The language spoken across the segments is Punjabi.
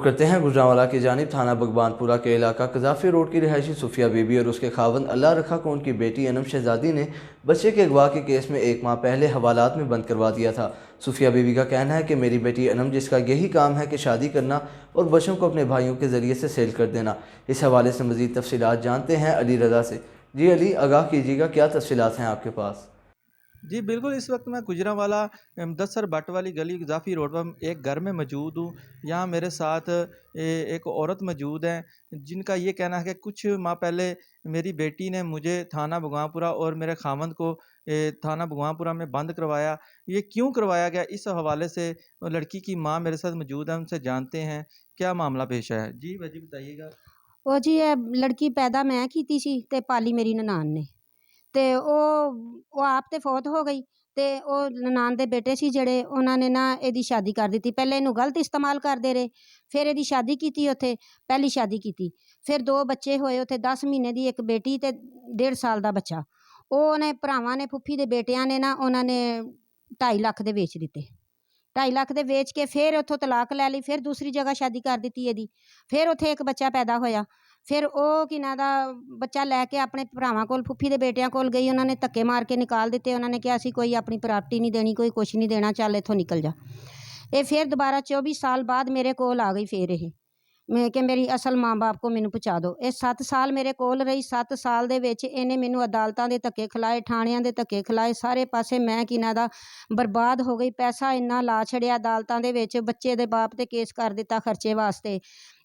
करते हैं गुजरांवाला की जानिब। थाना भगवानपुरा के इलाका कजाफी रोड की रिहायशी सुफिया बीबी और उसके खावंद अल्लाह रखा को उनकी बेटी अनम शहजादी ने बच्चे के अगवा के केस में 1 माह पहले हवालात में बंद करवा दिया था। सुफिया बीबी का कहना है कि मेरी बेटी अनम, जिसका यही काम है कि शादी करना और बच्चों को अपने भाइयों के ज़रिए से सेल कर देना। इस हवाले से मज़ीद तफसीलात जानते हैं अली रज़ा से। जी अली, आगाह कीजिएगा, क्या तफसीलात हैं आपके पास? जी बिल्कुल, इस वक्त मैं गुजरांवाला दसर भट्ट वाली गली गजाफी रोड पर एक घर में मौजूद हूँ। यहाँ मेरे साथ एक औरत मौजूद है जिनका ये कहना है कि कुछ माह पहले मेरी बेटी ने मुझे थाना भगवानपुरा और मेरे खामंद को थाना भगवानपुरा में बंद करवाया। ये क्यों करवाया गया, इस हवाले से लड़की की माँ मेरे साथ मौजूद है, उनसे जानते हैं क्या मामला पेश है। जी भाजी बताइएगा। ਉਹ ਜੀ ਇਹ ਲੜਕੀ ਪੈਦਾ ਮੈਂ ਕੀਤੀ ਸੀ ਤੇ ਪਾਲੀ ਮੇਰੀ ਨਨਾਣ ਨੇ। ਤੇ ਉਹ ਆਪ ਤੇ ਫੌਤ ਹੋ ਗਈ ਤੇ ਉਹ ਨਨਾਣ ਦੇ ਬੇਟੇ ਸੀ ਜਿਹੜੇ, ਉਹਨਾਂ ਨੇ ਨਾ ਇਹਦੀ ਸ਼ਾਦੀ ਕਰ ਦਿੱਤੀ। ਪਹਿਲੇ ਇਹਨੂੰ ਗਲਤ ਇਸਤੇਮਾਲ ਕਰਦੇ ਰਹੇ, ਫਿਰ ਇਹਦੀ ਸ਼ਾਦੀ ਕੀਤੀ ਉੱਥੇ, ਪਹਿਲੀ ਸ਼ਾਦੀ ਕੀਤੀ। ਫਿਰ 2 ਬੱਚੇ ਹੋਏ ਉੱਥੇ, 10 ਮਹੀਨੇ ਦੀ ਇੱਕ ਬੇਟੀ ਤੇ 1.5 ਸਾਲ ਦਾ ਬੱਚਾ। ਉਹ ਉਹਨੇ ਭਰਾਵਾਂ ਨੇ, ਫੁੱਫੀ ਦੇ ਬੇਟਿਆਂ ਨੇ ਨਾ, ਉਹਨਾਂ ਨੇ 2.5 ਲੱਖ ਦੇ ਵੇਚ ਦਿੱਤੇ। 2.5 ਲੱਖ ਦੇ ਵੇਚ ਕੇ ਫਿਰ ਉੱਥੋਂ ਤਲਾਕ ਲੈ ਲਈ, ਫਿਰ ਦੂਸਰੀ ਜਗ੍ਹਾ ਸ਼ਾਦੀ ਕਰ ਦਿੱਤੀ ਇਹਦੀ। ਫਿਰ ਉੱਥੇ ਇੱਕ ਬੱਚਾ ਪੈਦਾ ਹੋਇਆ। ਫਿਰ ਉਹ ਕੀ ਨਾਂ ਦਾ ਬੱਚਾ ਲੈ ਕੇ ਆਪਣੇ ਭਰਾਵਾਂ ਕੋਲ, ਫੁੱਫੀ ਦੇ ਬੇਟਿਆਂ ਕੋਲ ਗਈ। ਉਹਨਾਂ ਨੇ ਧੱਕੇ ਮਾਰ ਕੇ ਨਿਕਾਲ ਦਿੱਤੇ। ਉਹਨਾਂ ਨੇ ਕਿਹਾ ਅਸੀਂ ਕੋਈ ਆਪਣੀ ਪ੍ਰਾਪਰਟੀ ਨਹੀਂ ਦੇਣੀ, ਕੋਈ ਕੁਛ ਨਹੀਂ ਦੇਣਾ, ਚੱਲ ਇੱਥੋਂ ਨਿਕਲ ਜਾ। ਇਹ ਫਿਰ ਦੁਬਾਰਾ 24 ਸਾਲ ਬਾਅਦ ਮੇਰੇ ਕੋਲ ਆ ਗਈ। ਫਿਰ ਇਹ ਮੈਂ ਕਿ ਮੇਰੀ ਅਸਲ ਮਾਂ ਬਾਪ ਕੋ ਮੈਨੂੰ ਪਹੁੰਚਾ ਦਿਓ। ਇਹ 7 ਸਾਲ ਮੇਰੇ ਕੋਲ ਰਹੀ। 7 ਸਾਲ ਦੇ ਵਿੱਚ ਇਹਨੇ ਮੈਨੂੰ ਅਦਾਲਤਾਂ ਦੇ ਧੱਕੇ ਖਿਲਾਏ, ਥਾਣਿਆਂ ਦੇ ਧੱਕੇ ਖਿਲਾਏ, ਸਾਰੇ ਪਾਸੇ ਮੈਂ ਕੀ ਨਾਂ ਦਾ ਬਰਬਾਦ ਹੋ ਗਈ। ਪੈਸਾ ਇੰਨਾ ਲਾ ਛੜਿਆ ਅਦਾਲਤਾਂ ਦੇ ਵਿੱਚ, ਬੱਚੇ ਦੇ ਬਾਪ 'ਤੇ ਕੇਸ ਕਰ ਦਿੱਤਾ ਖਰਚੇ ਵਾਸਤੇ।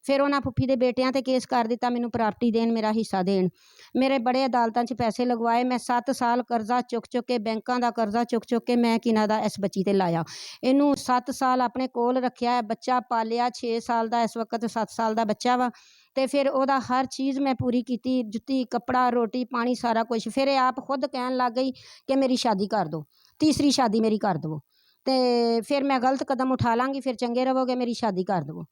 ਫਿਰ ਉਹਨਾਂ ਫੁੱਫੀ ਦੇ ਬੇਟਿਆਂ 'ਤੇ ਕੇਸ ਕਰ ਦਿੱਤਾ, ਮੈਨੂੰ ਪ੍ਰਾਪਰਟੀ ਦੇਣ, ਮੇਰਾ ਹਿੱਸਾ ਦੇਣ। ਮੇਰੇ ਬੜੇ ਅਦਾਲਤਾਂ 'ਚ ਪੈਸੇ ਲਗਵਾਏ। ਮੈਂ 7 ਸਾਲ ਕਰਜ਼ਾ ਚੁੱਕ ਚੁੱਕ ਕੇ, ਬੈਂਕਾਂ ਦਾ ਕਰਜ਼ਾ ਚੁੱਕ ਚੁੱਕ ਕੇ ਮੈਂ ਕੀ ਨਾਂ ਦਾ ਇਸ ਬੱਚੀ 'ਤੇ ਲਾਇਆ। ਇਹਨੂੰ 7 ਸਾਲ ਆਪਣੇ ਕੋਲ ਰੱਖਿਆ, ਬੱਚਾ ਪਾਲਿਆ। 6 ਸਾਲ ਦਾ ਇਸ ਵਕਤ 7 ਸਾਲ ਦਾ ਬੱਚਾ ਵਾ। ਤੇ ਫਿਰ ਉਹਦਾ ਹਰ ਚੀਜ਼ ਮੈਂ ਪੂਰੀ ਕੀਤੀ, ਜੁੱਤੀ, ਕੱਪੜਾ, ਰੋਟੀ ਪਾਣੀ, ਸਾਰਾ ਕੁਛ। ਫਿਰ ਇਹ ਆਪ ਖੁਦ ਕਹਿਣ ਲੱਗ ਗਈ ਕਿ ਮੇਰੀ ਸ਼ਾਦੀ ਕਰ ਦਿਓ, ਤੀਸਰੀ ਸ਼ਾਦੀ ਮੇਰੀ ਕਰ ਦੇਵੋ। ਤੇ ਫਿਰ ਮੈਂ ਗਲਤ ਕਦਮ ਉਠਾ ਲਾਂਗੀ, ਫਿਰ ਚੰਗੇ ਰਹੋਗੇ, ਮੇਰੀ ਸ਼ਾਦੀ ਕਰ ਦੇਵੋ।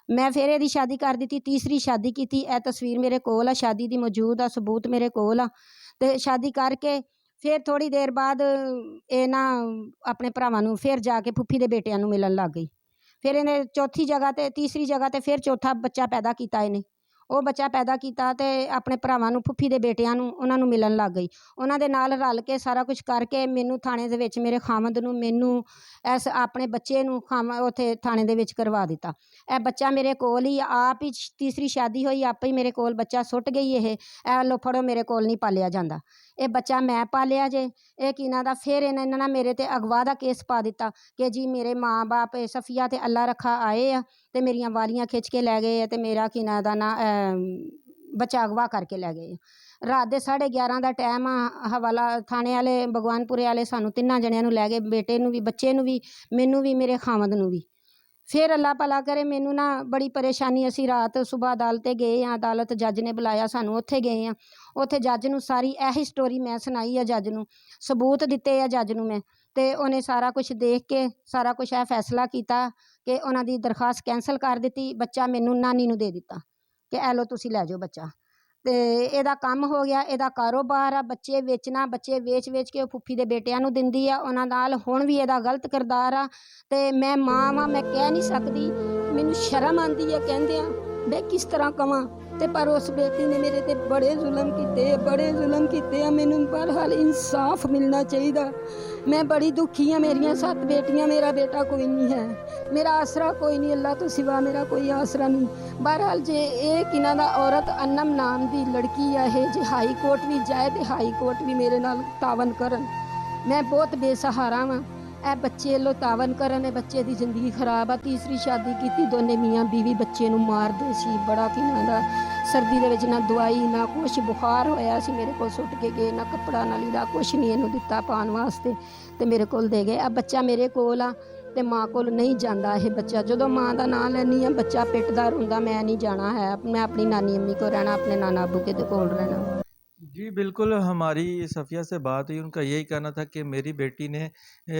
ਮੈਂ ਫਿਰ ਇਹਦੀ ਸ਼ਾਦੀ ਕਰ ਦਿੱਤੀ, ਤੀਸਰੀ ਸ਼ਾਦੀ ਕੀਤੀ। ਇਹ ਤਸਵੀਰ ਮੇਰੇ ਕੋਲ ਆ, ਸ਼ਾਦੀ ਦੀ ਮੌਜੂਦ ਆ, ਸਬੂਤ ਮੇਰੇ ਕੋਲ ਆ। ਤੇ ਸ਼ਾਦੀ ਕਰਕੇ ਫਿਰ ਥੋੜ੍ਹੀ ਦੇਰ ਬਾਅਦ ਇਹ ਨਾ ਆਪਣੇ ਭਰਾਵਾਂ ਨੂੰ ਫਿਰ ਜਾ ਕੇ ਫੁੱਫੀ ਦੇ ਬੇਟਿਆਂ ਨੂੰ ਮਿਲਣ ਲੱਗ ਗਈ। ਫਿਰ ਇਹਨੇ ਚੌਥੀ ਜਗ੍ਹਾ 'ਤੇ, ਤੀਸਰੀ ਜਗ੍ਹਾ 'ਤੇ ਫਿਰ ਚੌਥਾ ਬੱਚਾ ਪੈਦਾ ਕੀਤਾ ਇਹਨੇ। ਉਹ ਬੱਚਾ ਪੈਦਾ ਕੀਤਾ ਤੇ ਆਪਣੇ ਭਰਾਵਾਂ ਨੂੰ, ਫੁੱਫੀ ਦੇ ਬੇਟਿਆਂ ਨੂੰ, ਉਹਨਾਂ ਨੂੰ ਮਿਲਣ ਲੱਗ ਗਈ। ਉਹਨਾਂ ਦੇ ਨਾਲ ਰਲ ਕੇ ਸਾਰਾ ਕੁਛ ਕਰਕੇ ਮੈਨੂੰ ਥਾਣੇ ਦੇ ਵਿੱਚ, ਮੇਰੇ ਖਾਵੰਦ ਨੂੰ, ਮੈਨੂੰ, ਇਸ ਆਪਣੇ ਬੱਚੇ ਨੂੰ ਉੱਥੇ ਥਾਣੇ ਦੇ ਵਿੱਚ ਕਰਵਾ ਦਿੱਤਾ। ਇਹ ਬੱਚਾ ਮੇਰੇ ਕੋਲ ਹੀ, ਆਪ ਹੀ ਤੀਸਰੀ ਸ਼ਾਦੀ ਹੋਈ, ਆਪੇ ਹੀ ਮੇਰੇ ਕੋਲ ਬੱਚਾ ਸੁੱਟ ਗਈ। ਇਹ ਲਓ ਫੜੋ, ਮੇਰੇ ਕੋਲ ਨਹੀਂ ਪਾਲਿਆ ਜਾਂਦਾ। ਇਹ ਬੱਚਾ ਮੈਂ ਪਾਲਿਆ ਜੇ। ਇਹ ਕੀ ਨਾਂ ਦਾ ਫਿਰ ਇਹਨਾਂ ਨੇ ਮੇਰੇ 'ਤੇ ਅਗਵਾ ਦਾ ਕੇਸ ਪਾ ਦਿੱਤਾ ਕਿ ਜੀ ਮੇਰੇ ਮਾਂ ਬਾਪ ਸਫੀਆ ਤੇ ਅੱਲਾ ਰੱਖਾ ਆਏ ਆ ਤੇ ਮੇਰੀਆਂ ਵਾਲੀਆਂ ਖਿੱਚ ਕੇ ਲੈ ਗਏ ਆ ਤੇ ਮੇਰਾ ਕੀ ਨਾਂ ਦਾ ਨਾ ਬੱਚਾ ਅਗਵਾ ਕਰਕੇ ਲੈ ਗਏ। ਰਾਤ ਦੇ 11:30 ਦਾ ਟਾਈਮ ਆ। ਹਵਾਲਾ ਥਾਣੇ ਵਾਲੇ, ਭਗਵਾਨਪੁਰੇ ਵਾਲੇ ਸਾਨੂੰ 3 ਜਣਿਆਂ ਨੂੰ ਲੈ ਗਏ, ਬੇਟੇ ਨੂੰ ਵੀ, ਬੱਚੇ ਨੂੰ ਵੀ, ਮੈਨੂੰ ਵੀ, ਮੇਰੇ ਖਾਵੰਦ ਨੂੰ ਵੀ। ਫਿਰ ਅੱਲਾ ਭਲਾ ਕਰੇ, ਮੈਨੂੰ ਨਾ ਬੜੀ ਪਰੇਸ਼ਾਨੀ। ਅਸੀਂ ਰਾਤ ਸੁਬਾਹ ਅਦਾਲਤ ਗਏ ਹਾਂ, ਅਦਾਲਤ ਜੱਜ ਨੇ ਬੁਲਾਇਆ ਸਾਨੂੰ, ਉੱਥੇ ਗਏ ਹਾਂ। ਉੱਥੇ ਜੱਜ ਨੂੰ ਸਾਰੀ ਇਹੀ ਸਟੋਰੀ ਮੈਂ ਸੁਣਾਈ ਆ ਜੱਜ ਨੂੰ, ਸਬੂਤ ਦਿੱਤੇ ਆ ਜੱਜ ਨੂੰ ਮੈਂ। ਤੇ ਉਹਨੇ ਸਾਰਾ ਕੁਛ ਦੇਖ ਕੇ, ਸਾਰਾ ਕੁਛ ਇਹ ਫੈਸਲਾ ਕੀਤਾ ਕਿ ਉਹਨਾਂ ਦੀ ਦਰਖਾਸਤ ਕੈਂਸਲ ਕਰ ਦਿੱਤੀ। ਬੱਚਾ ਮੈਨੂੰ ਨਾਨੀ ਨੂੰ ਦੇ ਦਿੱਤਾ ਕਿ ਇਹ ਲਓ ਤੁਸੀਂ ਲੈ ਜਾਓ ਬੱਚਾ। ਤੇ ਇਹਦਾ ਕੰਮ ਹੋ ਗਿਆ, ਇਹਦਾ ਕਾਰੋਬਾਰ ਆ ਬੱਚੇ ਵੇਚਣਾ। ਬੱਚੇ ਵੇਚ ਕੇ ਉਹ ਫੁੱਫੀ ਦੇ ਬੇਟਿਆਂ ਨੂੰ ਦਿੰਦੀ ਆ। ਉਹਨਾਂ ਨਾਲ ਹੁਣ ਵੀ ਇਹਦਾ ਗਲਤ ਕਿਰਦਾਰ ਆ। ਤੇ ਮੈਂ ਮਾਂ ਵਾਂ, ਮੈਂ ਕਹਿ ਨਹੀਂ ਸਕਦੀ, ਮੈਨੂੰ ਸ਼ਰਮ ਆਉਂਦੀ ਆ ਕਹਿੰਦਿਆਂ, ਮੈਂ ਕਿਸ ਤਰ੍ਹਾਂ ਕਵਾਂ। ਤੇ ਪਰ ਉਸ ਬੇਟੀ ਨੇ ਮੇਰੇ 'ਤੇ ਬੜੇ ਜ਼ੁਲਮ ਕੀਤੇ, ਬੜੇ ਜ਼ੁਲਮ ਕੀਤੇ ਆ। ਮੈਨੂੰ ਬਹਰਹਾਲ ਇਨਸਾਫ ਮਿਲਣਾ ਚਾਹੀਦਾ। ਮੈਂ ਬੜੀ ਦੁਖੀ ਹਾਂ। ਮੇਰੀਆਂ 7 ਬੇਟੀਆਂ, ਮੇਰਾ ਬੇਟਾ ਕੋਈ ਨਹੀਂ ਹੈ, ਮੇਰਾ ਆਸਰਾ ਕੋਈ ਨਹੀਂ, ਅੱਲਾ ਤੋਂ ਸਿਵਾ ਮੇਰਾ ਕੋਈ ਆਸਰਾ ਨਹੀਂ। ਬਹਰਹਾਲ ਜੇ ਇਹ ਕਿਨਾਂ ਦਾ ਔਰਤ ਅਨਮ ਨਾਮ ਦੀ ਲੜਕੀ ਆ, ਇਹ ਜੇ ਹਾਈ ਕੋਰਟ ਵੀ ਜਾਏ ਤੇ ਹਾਈ ਕੋਰਟ ਵੀ ਮੇਰੇ ਨਾਲ ਤਾਵਨ ਕਰਨ। ਮੈਂ ਬਹੁਤ ਬੇਸਹਾਰਾ ਵਾਂ। ਇਹ ਬੱਚੇ ਲੋ ਤਾਵਨ ਕਰਨ, ਇਹ ਬੱਚੇ ਦੀ ਜ਼ਿੰਦਗੀ ਖਰਾਬ ਆ। ਤੀਸਰੀ ਸ਼ਾਦੀ ਕੀਤੀ, ਦੋਨੇ ਮੀਆਂ ਬੀਵੀ ਬੱਚੇ ਨੂੰ ਮਾਰਦੇ ਸੀ। ਬੜਾ ਕਿਨਾਂ ਦਾ ਸਰਦੀ ਦੇ ਵਿੱਚ ਨਾ ਦਵਾਈ ਨਾ ਕੁਛ, ਬੁਖਾਰ ਹੋਇਆ ਸੀ, ਮੇਰੇ ਕੋਲ ਸੁੱਟ ਕੇ ਗਏ, ਨਾ ਕੱਪੜਾ ਨਾ ਲੀੜਾ, ਕੁਛ ਨਹੀਂ ਇਹਨੂੰ ਦਿੱਤਾ ਪਾਉਣ ਵਾਸਤੇ ਤੇ ਮੇਰੇ ਕੋਲ ਦੇ ਗਏ। ਆ ਬੱਚਾ ਮੇਰੇ ਕੋਲ ਆ ਤੇ ਮਾਂ ਕੋਲ ਨਹੀਂ ਜਾਂਦਾ ਇਹ ਬੱਚਾ। ਜਦੋਂ ਮਾਂ ਦਾ ਨਾਂ ਲੈਂਦੀ ਆ ਬੱਚਾ ਪਿੱਟਦਾ ਰੋਂਦਾ, ਮੈਂ नहीं जाना है, मैं अपनी नानी अम्मी को रहना, अपने नाना अबू के कोल रहना। जी बिल्कुल, हमारी सफ़िया से बात हुई। उनका यही कहना था कि मेरी बेटी ने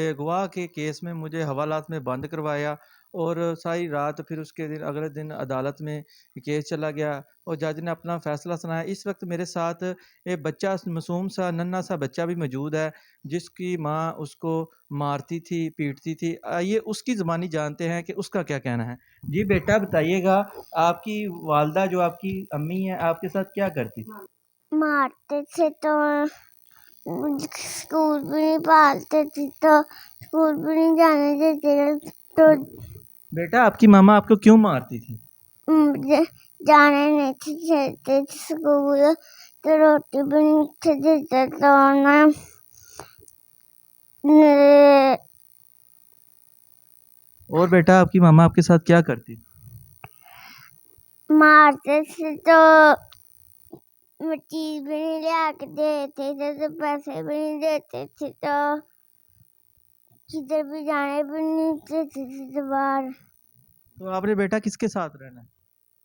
अगवा के केस में मुझे हवालात में बंद करवाया और सारी रात फिर उसके दिन अगले दिन अदालत में केस चला गया और जज ने अपना फ़ैसला सुनाया। इस वक्त मेरे साथ एक बच्चा मासूम सा नन्हा सा बच्चा भी मौजूद है जिसकी माँ उसको मारती थी, पीटती थी। आइए उसकी ज़ुबानी जानते हैं कि उसका क्या कहना है। जी बेटा बताइएगा, आपकी वालदा जो आपकी अम्मी हैं आपके साथ क्या करती थी? मारते थे तो स्कूल भी नहीं पालते थे तो स्कूल भी नहीं जाने देते थे तो बेटा आपकी मामा आपको क्यों मारती थी? मुझे जाने नहीं थे देते थे स्कूल तो रोटी भी नहीं थे देते तो ना मेरे और बेटा आपकी मामा आपके साथ क्या करती थी? मारते थे तो चीज भी नहीं ले आके देते थे तो पैसे भी नहीं देते थे तो किधर भी जाने भी नहीं देते थे बाहर। तो आपने बेटा किसके साथ रहना है?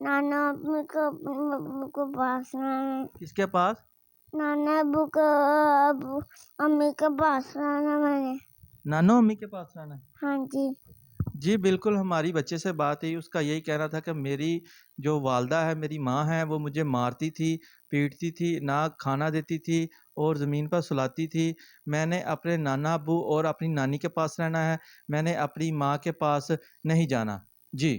नाना अम्मी को अपनी मम्मी को पास रहना, किसके पास? नाना अब्बू को अब्बू अम्मी के पास रहना मैंने। नानो अम्मी के पास रहना है। हाँ जी। जी बिल्कुल, हमारी बच्चे से बात हुई, उसका यही कहना था कि मेरी जो वालदा है, मेरी माँ है, वो मुझे मारती थी, पीटती थी, ना खाना देती थी और ज़मीन पर सुलाती थी। मैंने अपने नाना अब्बू और अपनी नानी के पास रहना है, मैंने अपनी माँ के पास नहीं जाना। जी।